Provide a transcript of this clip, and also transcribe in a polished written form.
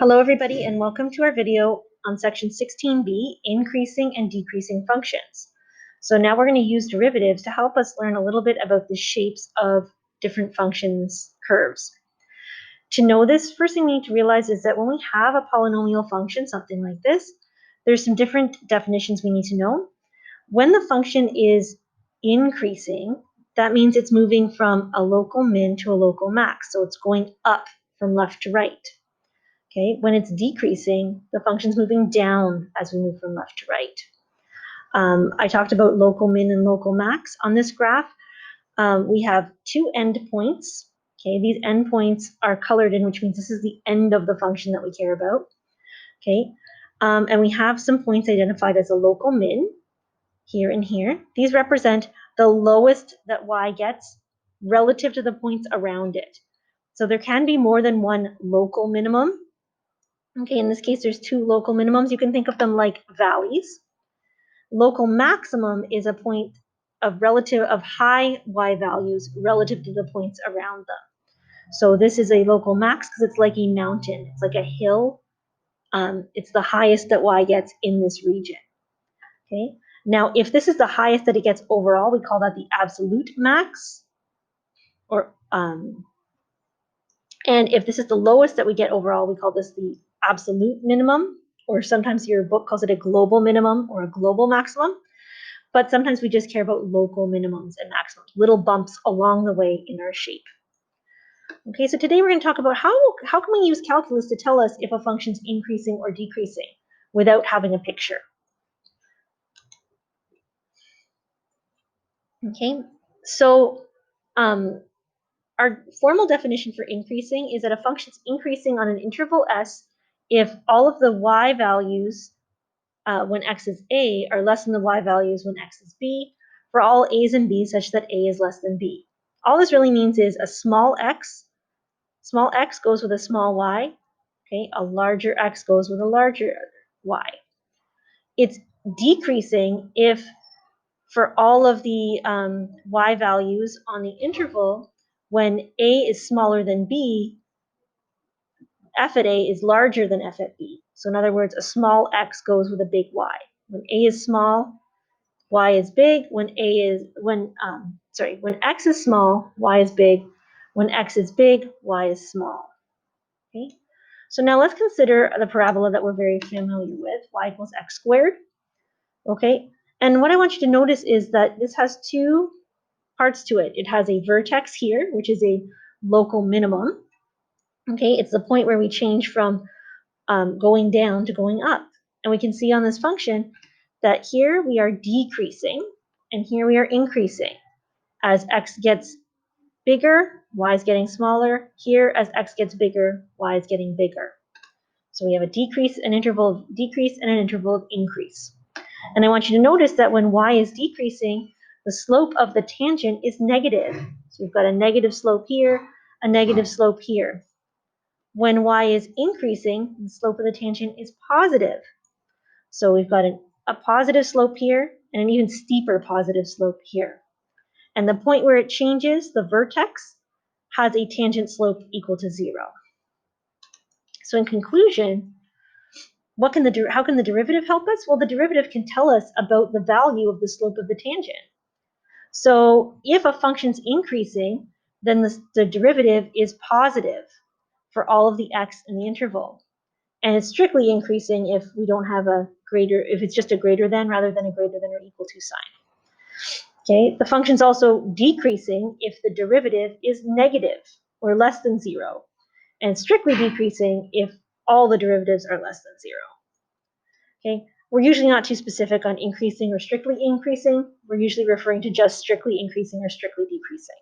Hello everybody and welcome to our video on section 16b, increasing and decreasing functions. So now we're going to use derivatives to help us learn a little bit about the shapes of different functions curves. To know this, first thing we need to realize is that when we have a polynomial function, something like this, there's some different definitions we need to know. When the function is increasing, that means it's moving from a local min to a local max, so it's going up from left to right. Okay, when it's decreasing, the function's moving down as we move from left to right. I talked about local min and local max. On this graph, we have two endpoints. Okay, these endpoints are colored in, which means this is the end of the function that we care about. Okay, and we have some points identified as a local min here and here. These represent the lowest that y gets relative to the points around it. So there can be more than one local minimum. Okay, in this case, there's two local minimums. You can think of them like valleys. Local maximum is a point of high y values relative to the points around them. So this is a local max because it's like a mountain. It's like a hill. It's the highest that y gets in this region. Okay. Now, if this is the highest that it gets overall, we call that the absolute max. And if this is the lowest that we get overall, we call this the absolute minimum, or sometimes your book calls it a global minimum or a global maximum. But sometimes we just care about local minimums and maximums, little bumps along the way in our shape. Okay, so today we're going to talk about how can we use calculus to tell us if a function's increasing or decreasing without having a picture. Okay, so our formal definition for increasing is that a function is increasing on an interval s if all of the y values when x is a are less than the y values when x is b, for all a's and b's such that a is less than b. All this really means is a small x goes with a small y, okay? A larger x goes with a larger y. It's decreasing if for all of the y values on the interval, when a is smaller than b, f at a is larger than f at b. So in other words, a small x goes with a big y. When a is small, y is big. When x is small, y is big. When x is big, y is small. Okay. So now let's consider the parabola that we're very familiar with, y equals x squared. Okay. And what I want you to notice is that this has two parts to it. It has a vertex here, which is a local minimum. Okay, it's the point where we change from going down to going up. And we can see on this function that here we are decreasing and here we are increasing. As x gets bigger, y is getting smaller. Here, as x gets bigger, y is getting bigger. So we have a decrease, an interval of decrease, and an interval of increase. And I want you to notice that when y is decreasing, the slope of the tangent is negative. So we've got a negative slope here, a negative slope here. When y is increasing, the slope of the tangent is positive. So we've got a positive slope here and an even steeper positive slope here. And the point where it changes, the vertex, has a tangent slope equal to 0. So in conclusion, how can the derivative help us? Well, the derivative can tell us about the value of the slope of the tangent. So if a function's increasing, then the derivative is positive for all of the x in the interval. And it's strictly increasing if we don't have if it's just a greater than rather than a greater than or equal to sign. Okay, the function's also decreasing if the derivative is negative or less than 0, and strictly decreasing if all the derivatives are less than 0. Okay, we're usually not too specific on increasing or strictly increasing. We're usually referring to just strictly increasing or strictly decreasing.